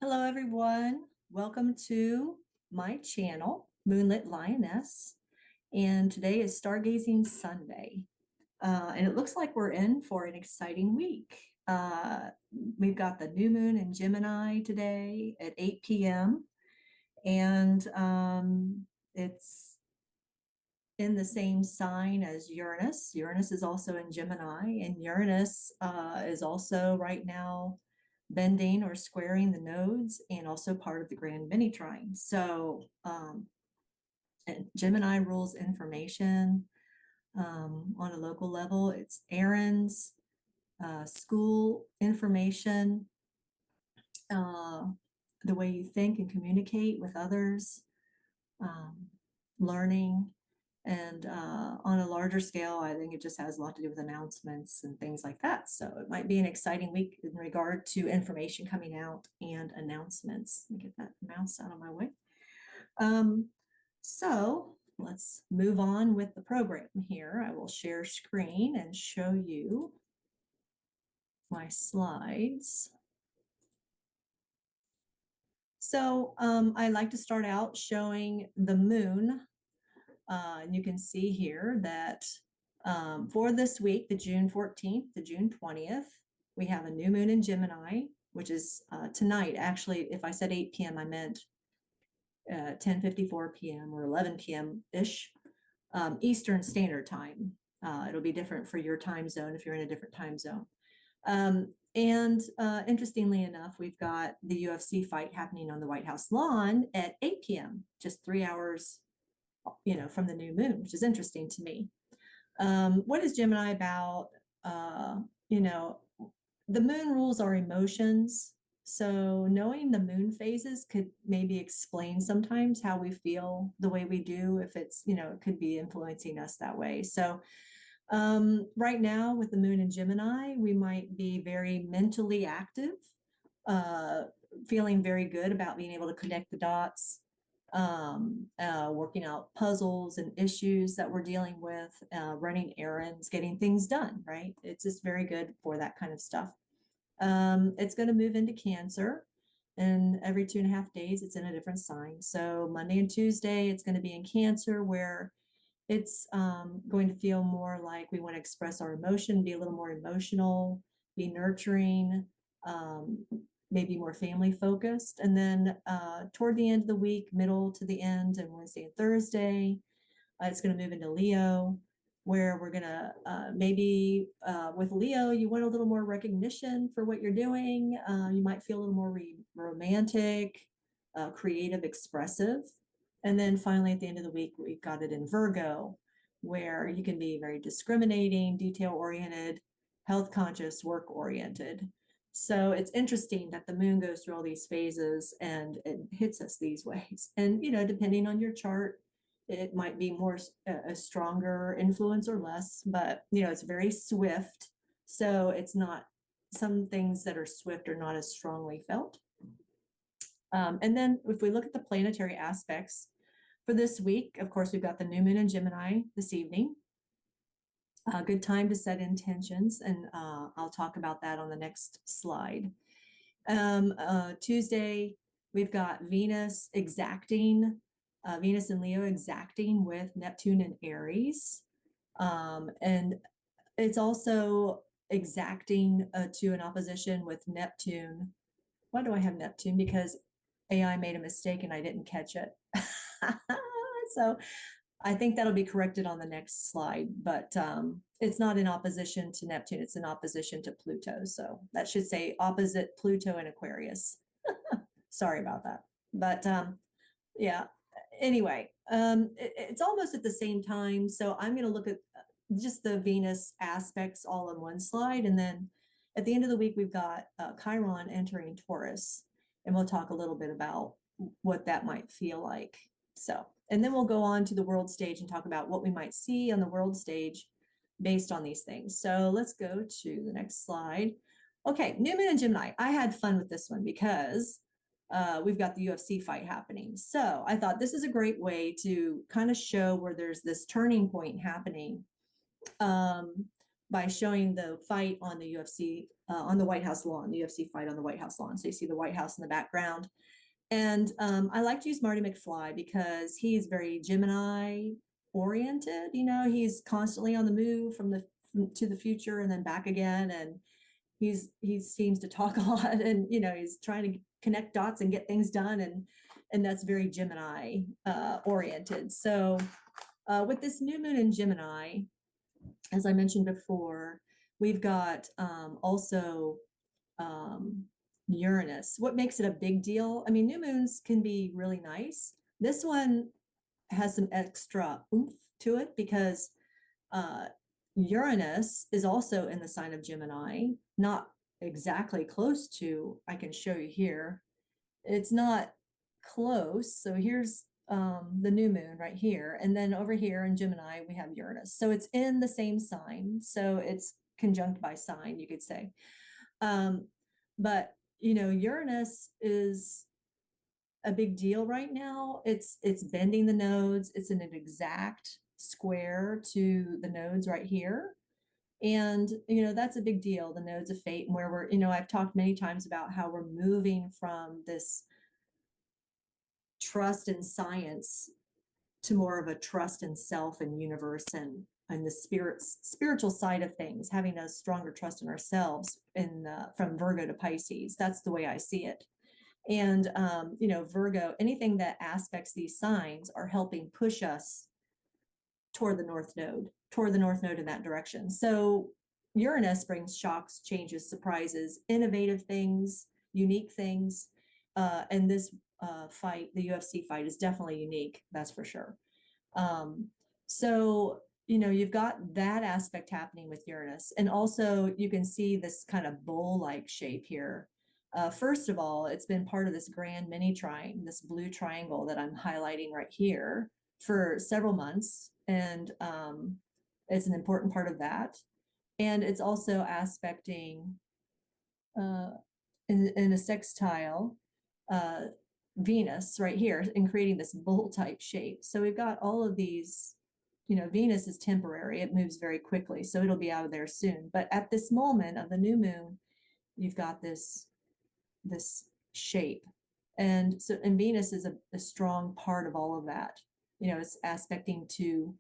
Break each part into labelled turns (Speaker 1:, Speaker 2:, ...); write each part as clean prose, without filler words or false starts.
Speaker 1: Hello, everyone. Welcome to my channel, Moonlit Lioness. And today is Stargazing Sunday. And it looks like we're in for an exciting week. We've got the new moon in Gemini today at 8 p.m. And it's in the same sign as Uranus. Uranus is also in Gemini, and Uranus is also right now bending or squaring the nodes and also part of the grand mini trine. So and Gemini rules information on a local level. It's errands, school information, uh, the way you think and communicate with others, um, learning. And on a larger scale, I think it just has a lot to do with announcements and things like that. So it might be an exciting week in regard to information coming out and announcements. Let me get that mouse out of my way. So let's move on with the program here. I will share screen and show you my slides. So I like to start out showing the moon. And you can see here that for this week, the June 14th, the June 20th, we have a new moon in Gemini, which is tonight. Actually, if I said 8 p.m., I meant 10:54 p.m. or 11 p.m.-ish Eastern Standard Time. It'll be different for your time zone if you're in a different time zone. And interestingly enough, we've got the UFC fight happening on the White House lawn at 8 p.m., just 3 hours from the new moon, which is interesting to me. What is Gemini about? The moon rules our emotions. So knowing the moon phases could maybe explain sometimes how we feel the way we do, if it's, it could be influencing us that way. So right now with the moon in Gemini, we might be very mentally active, feeling very good about being able to connect the dots, working out puzzles and issues that we're dealing with, running errands, getting things done, right? It's just very good for that kind of stuff. It's going to move into Cancer, and every 2.5 days it's in a different sign. So Monday and Tuesday, it's going to be in Cancer, where it's going to feel more like we want to express our emotion, be a little more emotional, be nurturing, maybe more family focused. And then toward the end of the week, middle to the end, and Wednesday and Thursday, it's going to move into Leo, where we're going to maybe with Leo, you want a little more recognition for what you're doing. You might feel a little more romantic, creative, expressive. And then finally, at the end of the week, we've got it in Virgo, where you can be very discriminating, detail-oriented, health-conscious, work-oriented. So it's interesting that the moon goes through all these phases and it hits us these ways. And, depending on your chart, it might be more a stronger influence or less, but, it's very swift. So it's not, some things that are swift are not as strongly felt. And then if we look at the planetary aspects for this week, of course, we've got the new moon in Gemini this evening. A good time to set intentions, and I'll talk about that on the next slide. Tuesday, we've got Venus exacting, Venus and Leo exacting with Neptune and Aries. And it's also exacting to an opposition with Neptune. Why do I have Neptune? Because AI made a mistake and I didn't catch it. So I think that'll be corrected on the next slide, but it's not in opposition to Neptune, it's in opposition to Pluto. So that should say opposite Pluto and Aquarius. Sorry about that. But yeah, anyway, it's almost at the same time. So I'm going to look at just the Venus aspects all in one slide. And then at the end of the week, we've got Chiron entering Taurus. And we'll talk a little bit about what that might feel like. So, and then we'll go on to the world stage and talk about what we might see on the world stage based on these things. So let's go to the next slide. Okay, new moon in Gemini. I had fun with this one because we've got the UFC fight happening. So I thought this is a great way to kind of show where there's this turning point happening by showing the fight on the UFC on the White House lawn, the UFC fight on the White House lawn. So you see the White House in the background. And I like to use Marty McFly because he's very Gemini oriented. You know, he's constantly on the move to the future and then back again. And he seems to talk a lot, and you know, he's trying to connect dots and get things done, and that's very Gemini oriented. So with this new moon in Gemini, as I mentioned before, we've got also Uranus. What makes it a big deal? I mean, new moons can be really nice. This one has some extra oomph to it because uh, Uranus is also in the sign of Gemini, not exactly close to, I can show you here. It's not close. So here's the new moon right here. And then over here in Gemini, we have Uranus. So it's in the same sign. So it's conjunct by sign, you could say. But, you know, Uranus is a big deal right now. It's bending the nodes. It's in an exact square to the nodes right here. And, you know, that's a big deal, the nodes of fate, and where we're, you know, I've talked many times about how we're moving from this trust in science to more of a trust in self and universe and the spiritual side of things, having a stronger trust in ourselves in from Virgo to Pisces. That's the way I see it. And, you know, Virgo, anything that aspects these signs are helping push us toward the North Node in that direction. So Uranus brings shocks, changes, surprises, innovative things, unique things. And this fight, the UFC fight, is definitely unique, that's for sure. So, you know, you've got that aspect happening with Uranus. And also you can see this kind of bowl-like shape here. First of all, it's been part of this grand mini trine, this blue triangle that I'm highlighting right here for several months. And it's an important part of that. And it's also aspecting in a sextile Venus right here and creating this bowl type shape. So we've got all of these, you know, Venus is temporary. It moves very quickly. So it'll be out of there soon. But at this moment of the new moon, you've got this shape. And so, and Venus is a strong part of all of that. You know, it's aspecting to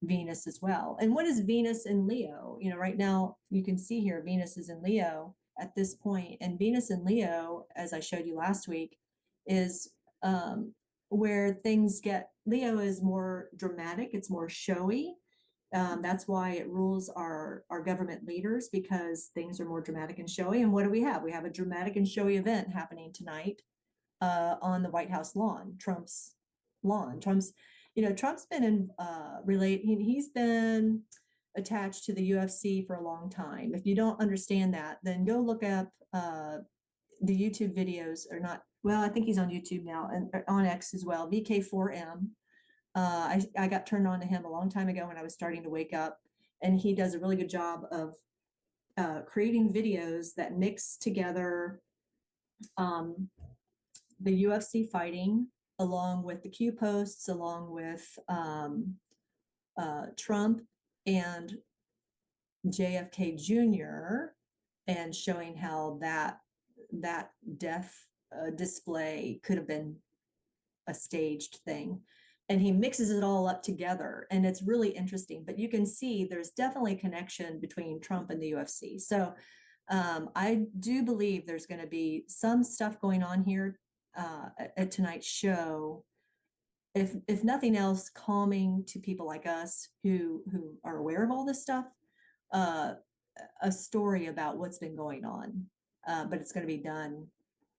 Speaker 1: Venus as well. And what is Venus in Leo? You know, right now you can see here Venus is in Leo at this point, and Venus in Leo, as I showed you last week, is where things get, Leo is more dramatic, it's more showy. That's why it rules our government leaders, because things are more dramatic and showy. And what do? We have a dramatic and showy event happening tonight on the White House lawn, Trump's lawn. Trump's been in he's been attached to the UFC for a long time. If you don't understand that, then go look up the YouTube videos, or not, well, I think he's on YouTube now and on X as well, VK4M. I got turned on to him a long time ago when I was starting to wake up, and he does a really good job of creating videos that mix together the UFC fighting along with the Q posts, along with Trump and JFK Jr., and showing how that death display could have been a staged thing. And he mixes it all up together, and it's really interesting. But you can see there's definitely a connection between Trump and the UFC. So I do believe there's going to be some stuff going on here at tonight's show. If nothing else, calming to people like us who are aware of all this stuff, a story about what's been going on. But it's going to be done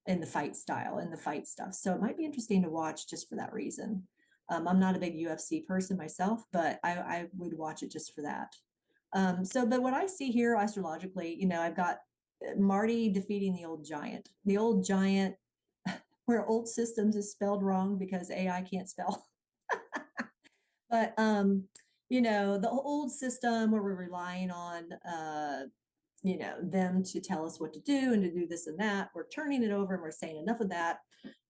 Speaker 1: in the fight style, in the fight stuff. So it might be interesting to watch just for that reason. I'm not a big UFC person myself, but I would watch it just for that. But what I see here astrologically, you know, I've got Marty defeating the old giant. The old giant, where old systems is spelled wrong because AI can't spell. But you know, the old system where we're relying on you know, them to tell us what to do and to do this and that, we're turning it over and we're saying enough of that.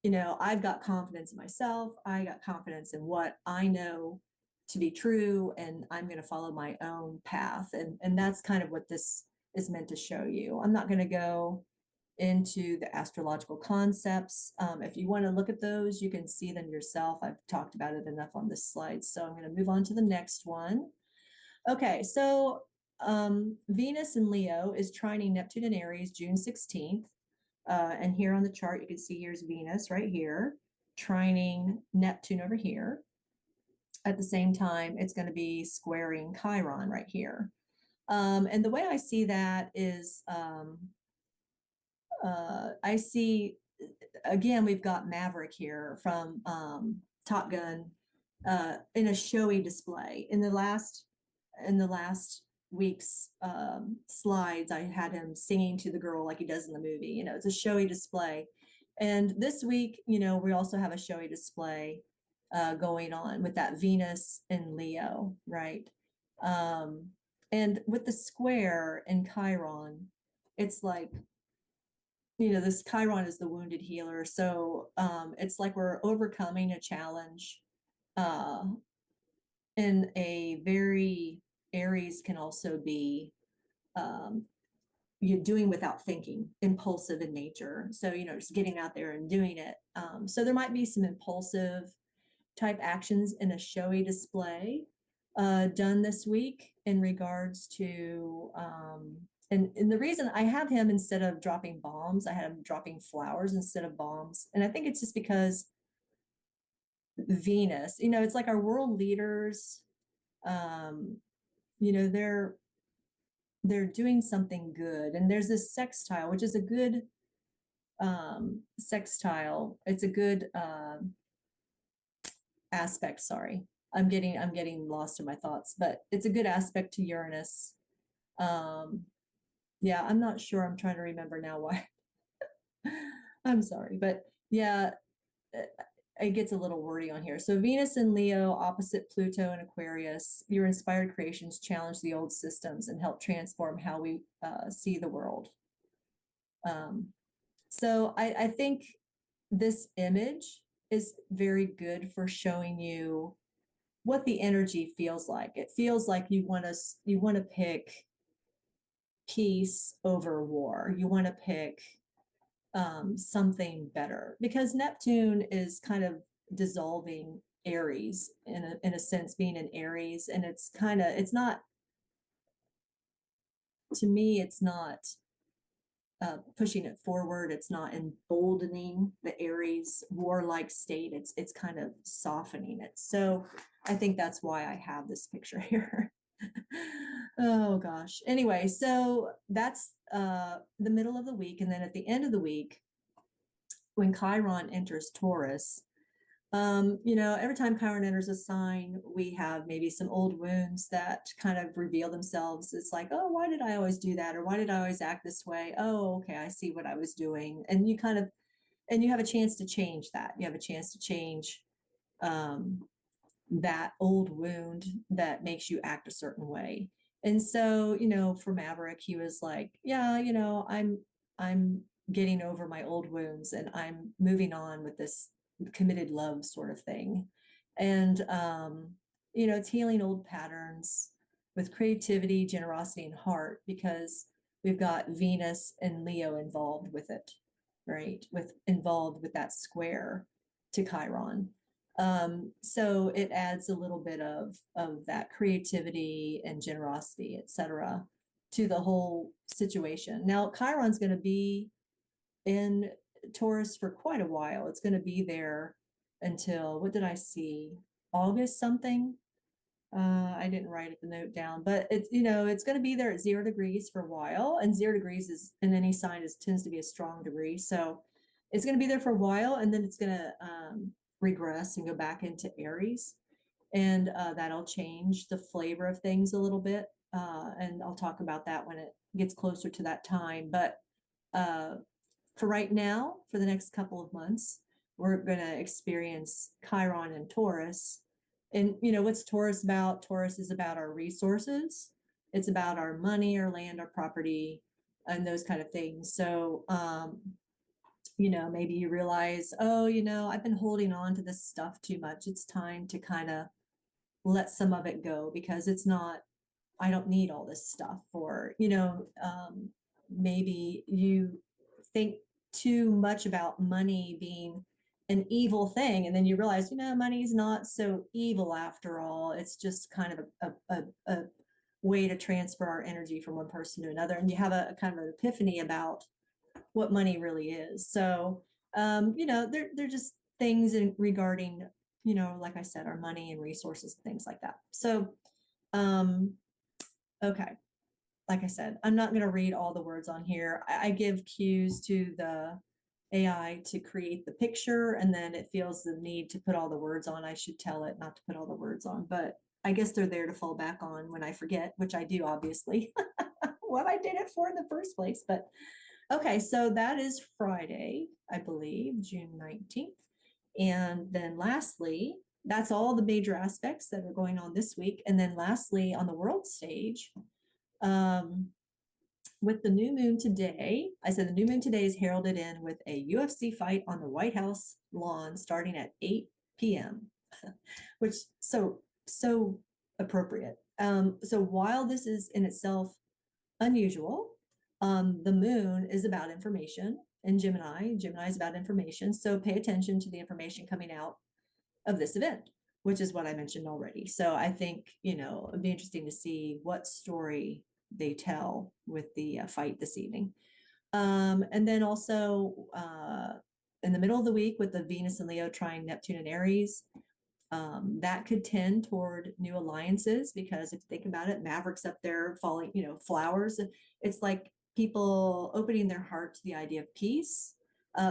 Speaker 1: You know, I've got confidence in myself. I got confidence in what I know to be true, and I'm going to follow my own path. And that's kind of what this is meant to show you. I'm not going to go into the astrological concepts. If you want to look at those, you can see them yourself. I've talked about it enough on this slide. So I'm going to move on to the next one. Okay, so Venus in Leo is trining Neptune in Aries June 16th. And here on the chart, you can see here's Venus right here, trining Neptune over here. At the same time, it's going to be squaring Chiron right here. And the way I see that is I see, again, we've got Maverick here from Top Gun in a showy display. In the last week's slides, I had him singing to the girl like he does in the movie. You know, it's a showy display. And this week, you know, we also have a showy display going on with that Venus in Leo, right? And with the square in Chiron, it's like, you know, this Chiron is the wounded healer. So it's like we're overcoming a challenge in a very, Aries can also be you're doing without thinking, impulsive in nature. So, you know, just getting out there and doing it. So there might be some impulsive type actions in a showy display done this week in regards to and the reason I have him, instead of dropping bombs, I had him dropping flowers instead of bombs. And I think it's just because Venus, you know, it's like our world leaders, you know, they're doing something good. And there's this sextile, which is a good sextile. It's a good aspect. Sorry, I'm getting lost in my thoughts, but it's a good aspect to Uranus. Yeah, I'm not sure. I'm trying to remember now why. I'm sorry, but yeah, it gets a little wordy on here. So Venus in Leo, opposite Pluto and Aquarius, your inspired creations challenge the old systems and help transform how we see the world. So I think this image is very good for showing you what the energy feels like. It feels like you want to pick peace over war. You want to pick something better, because Neptune is kind of dissolving Aries in a sense, being in Aries, and it's not, to me, it's not pushing it forward. It's not emboldening the Aries warlike state. It's kind of softening it. So I think that's why I have this picture here. Oh gosh. Anyway, so that's the middle of the week, and then at the end of the week, when Chiron enters Taurus, you know, every time Chiron enters a sign, we have maybe some old wounds that kind of reveal themselves. It's like, oh, why did I always do that? Or why did I always act this way? Oh, okay, I see what I was doing. And you have a chance to change that. You have a chance to change that old wound that makes you act a certain way. And so, you know, for Maverick, he was like, yeah, you know, I'm getting over my old wounds and I'm moving on with this committed love sort of thing. And you know, it's healing old patterns with creativity, generosity, and heart, because we've got Venus and Leo involved with it, right? Involved with that square to Chiron. So it adds a little bit of that creativity and generosity, etc., to the whole situation. Now, Chiron's going to be in Taurus for quite a while. It's going to be there until, what did I see? August something. I didn't write the note down, but it's, you know, it's going to be there at 0 degrees for a while, and 0 degrees is in any sign tends to be a strong degree. So it's going to be there for a while, and then it's going to regress and go back into Aries, and that'll change the flavor of things a little bit. And I'll talk about that when it gets closer to that time. But for right now, for the next couple of months, we're going to experience Chiron and Taurus. And, you know, what's Taurus about? Taurus is about our resources. It's about our money, our land, our property, and those kind of things. So, you know, maybe you realize, oh, you know, I've been holding on to this stuff too much. It's time to kind of let some of it go, because it's not I don't need all this stuff, or, maybe you think too much about money being an evil thing, and then you realize, money's not so evil after all. It's just kind of a way to transfer our energy from one person to another, and you have a kind of an epiphany about what money really is. So, they're just things regarding, like I said, our money and resources, things like that. So, um, okay, like I said, I'm not going to read all the words on here. I give cues to the AI to create the picture, and then it feels the need to put all the words on. I should tell it not to put all the words on, but I guess they're there to fall back on when I forget, which I do, obviously, what I did it for in the first place. But okay, so that is Friday, I believe, June 19th. And then lastly, that's all the major aspects that are going on this week. And then lastly, on the world stage, um, with the new moon today, I said the new moon today is heralded in with a UFC fight on the White House lawn starting at 8 p.m., which so appropriate. So while this is in itself unusual, the moon is about information, and Gemini is about information. So pay attention to the information coming out of this event, which is what I mentioned already. So I think, it'd be interesting to see what story they tell with the fight this evening. And then also in the middle of the week with the Venus and Leo trine Neptune and Aries, that could tend toward new alliances, because if you think about it, Mavericks up there falling, flowers. It's like people opening their heart to the idea of peace.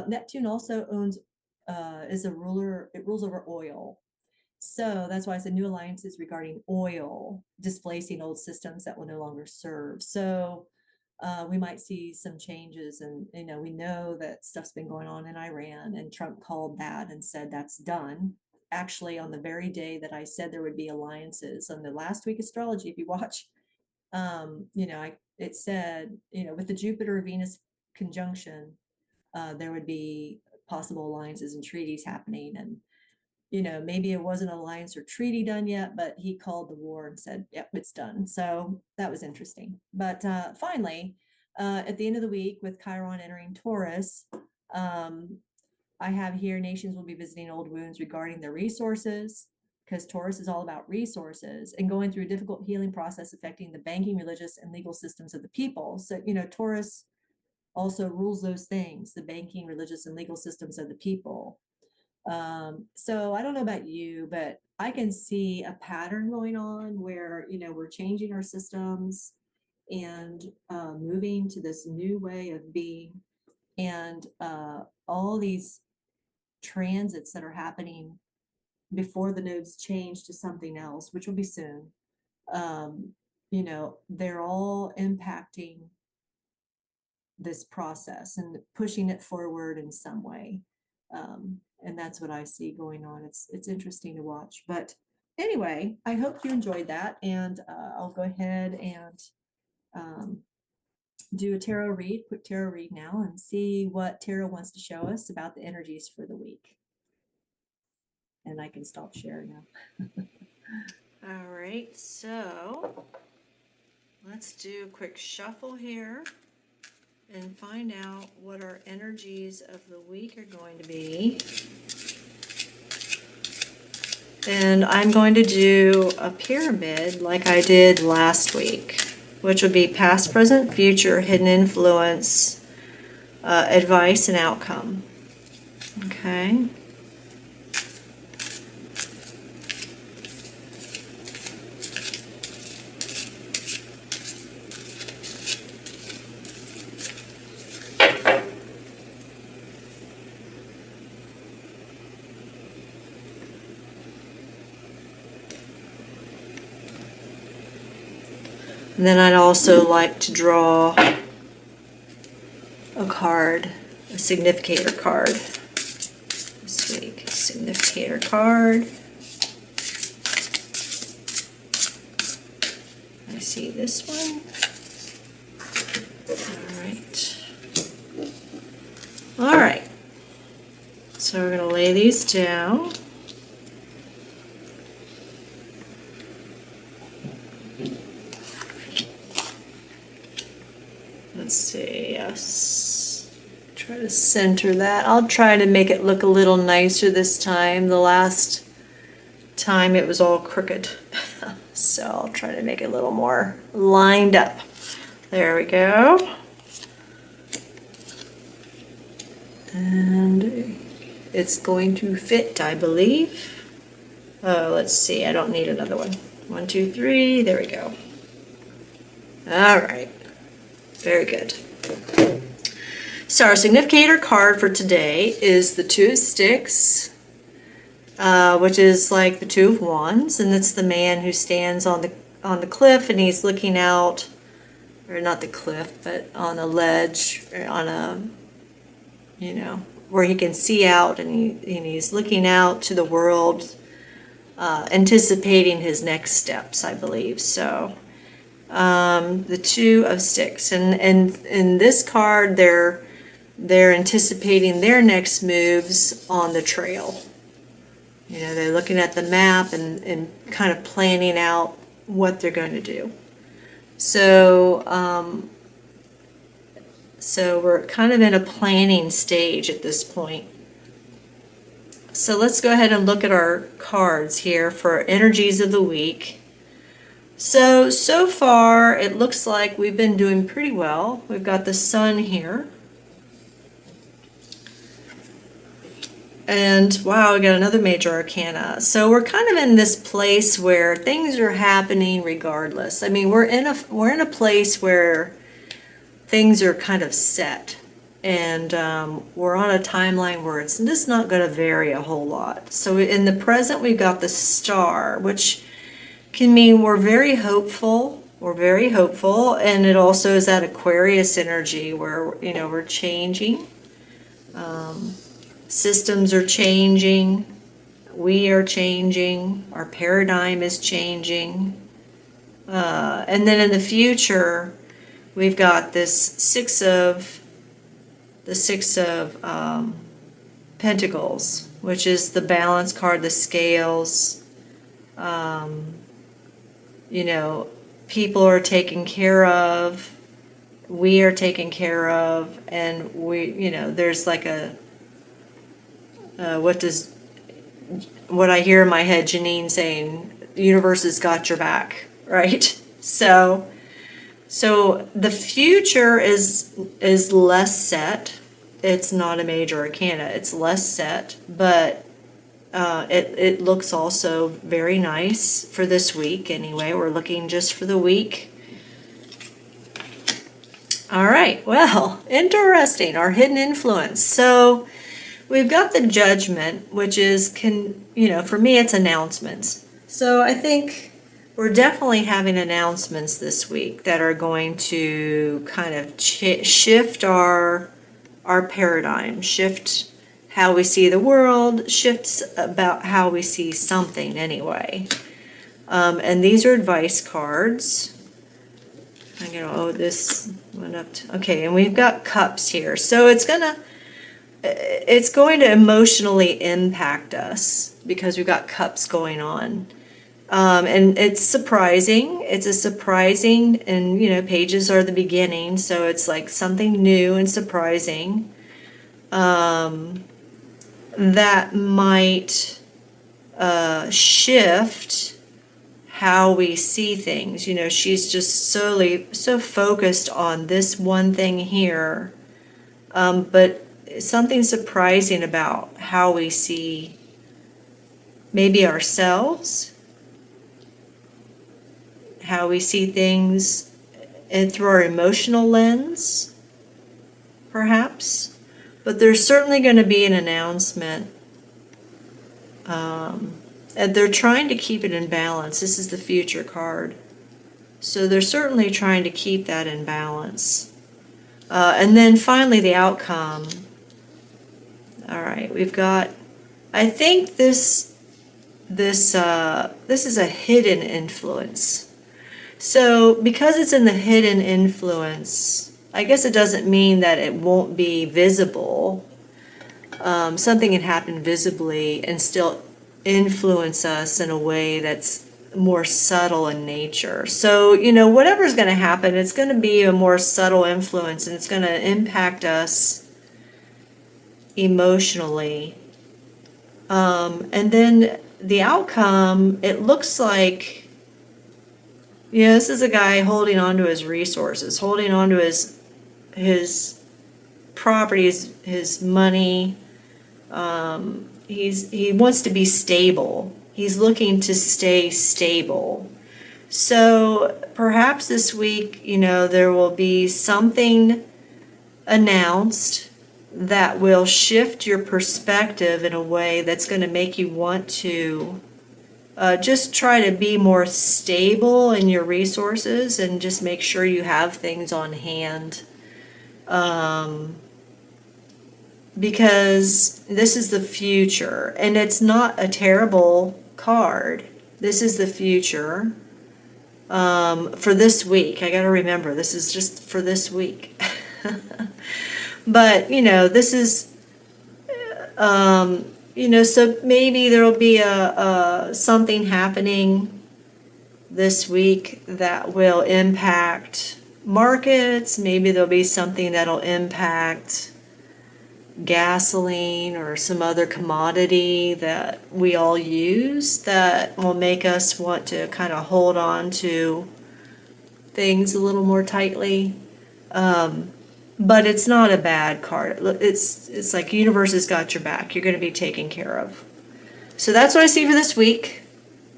Speaker 1: Neptune also is a ruler, it rules over oil. So that's why I said new alliances regarding oil, displacing old systems that will no longer serve. So we might see some changes, and we know that stuff's been going on in Iran, and Trump called that and said that's done. Actually, on the very day that I said there would be alliances on the last week astrology, if you watch, it said, with the Jupiter Venus conjunction, there would be possible alliances and treaties happening. And maybe it wasn't an alliance or treaty done yet, but he called the war and said, yep, it's done. So that was interesting. But finally, at the end of the week, with Chiron entering Taurus, I have here nations will be visiting old wounds regarding their resources, because Taurus is all about resources and going through a difficult healing process affecting the banking, religious, and legal systems of the people. So, Taurus also rules those things, the banking, religious, and legal systems of the people. So I don't know about you, but I can see a pattern going on where, we're changing our systems and moving to this new way of being, and all these transits that are happening before the nodes change to something else, which will be soon. They're all impacting this process and pushing it forward in some way. And that's what I see going on. It's interesting to watch. But anyway, I hope you enjoyed that, and I'll go ahead and do a quick tarot read now, and see what tarot wants to show us about the energies for the week. And I can stop sharing now. All right, so let's do a quick shuffle here and find out what our energies of the week are going to be. And I'm going to do a pyramid like I did last week, which would be past, present, future, hidden influence, advice, and outcome. Okay. And then I'd also like to draw a card, a significator card this week. A significator card. I see this one. All right. All right. So we're going to lay these down. center that. I'll try to make it look a little nicer this time. The last time it was all crooked. So I'll try to make it a little more lined up. There we go. And it's going to fit, I believe. Oh, let's see. I don't need another one. 1, 2, 3. There we go. All right. Very good. So our significator card for today is the Two of Sticks, which is like the Two of Wands, and it's the man who stands on the cliff, and he's looking out, or not the cliff, but on a ledge, or on a, you know, where he can see out, and he's looking out to the world, anticipating his next steps, I believe. So the Two of Sticks, and in this card, they're anticipating their next moves on the trail. You know, they're looking at the map and kind of planning out what they're going to do. So so we're kind of in a planning stage at this point. So let's go ahead and look at our cards here for energies of the week. So far it looks like we've been doing pretty well. We've got the Sun here. And wow, we got another major arcana. So we're kind of in this place where things are happening regardless. I mean, we're in a place where things are kind of set, and we're on a timeline where it's just not going to vary a whole lot. So in the present, we've got the Star, which can mean we're very hopeful. We're very hopeful, and it also is that Aquarius energy where, you know, we're changing. Systems are changing, we are changing, our paradigm is changing. And then in the future, we've got the Six of Pentacles, which is the balance card, the scales. You know, people are taken care of, we are taken care of, and we, you know, there's like a what I hear in my head, Janine saying, the universe has got your back, right? So the future is less set. It's not a major arcana. It's less set, but it looks also very nice for this week anyway. We're looking just for the week. All right, well, interesting, our hidden influence. So we've got the Judgment, which is, you know, for me, it's announcements. So I think we're definitely having announcements this week that are going to kind of shift our paradigm, shift how we see the world, shifts about how we see something anyway. And these are advice cards. I'm gonna, oh, this went up to, okay, and we've got Cups here. So it's going to emotionally impact us because we've got Cups going on. And it's surprising. It's a surprising, and, you know, pages are the beginning, so it's like something new and surprising that might shift how we see things. You know, she's just so focused on this one thing here, but something surprising about how we see maybe ourselves, how we see things, and through our emotional lens, perhaps. But there's certainly going to be an announcement. And they're trying to keep it in balance. This is the Future card. So they're certainly trying to keep that in balance. And then finally the outcome. All right, we've got, I think this is a hidden influence. So because it's in the hidden influence, I guess it doesn't mean that it won't be visible. Something can happen visibly and still influence us in a way that's more subtle in nature. So, you know, whatever's going to happen, it's going to be a more subtle influence, and it's going to impact us emotionally. And then the outcome, it looks like, this is a guy holding on to his resources, holding on to his properties, his money. He wants to be stable. He's looking to stay stable. So perhaps this week, there will be something announced that will shift your perspective in a way that's going to make you want to just try to be more stable in your resources and just make sure you have things on hand. Because this is the future, and it's not a terrible card. This is the future for this week. I got to remember, this is just for this week. But, this is, so maybe there'll be something happening this week that will impact markets. Maybe there'll be something that'll impact gasoline or some other commodity that we all use that will make us want to kind of hold on to things a little more tightly. But it's not a bad card. It's like universe has got your back. You're going to be taken care of. So that's what I see for this week.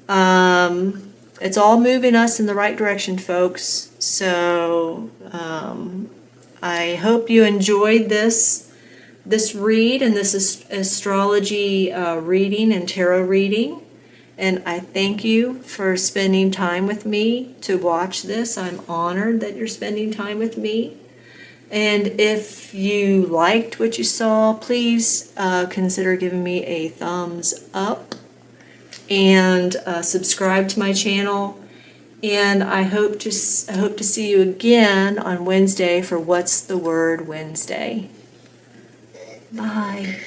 Speaker 1: It's all moving us in the right direction, folks. So I hope you enjoyed this read and this astrology reading and tarot reading. And I thank you for spending time with me to watch this. I'm honored that you're spending time with me. And if you liked what you saw, please consider giving me a thumbs up and subscribe to my channel. And I hope to see you again on Wednesday for What's the Word Wednesday. Bye.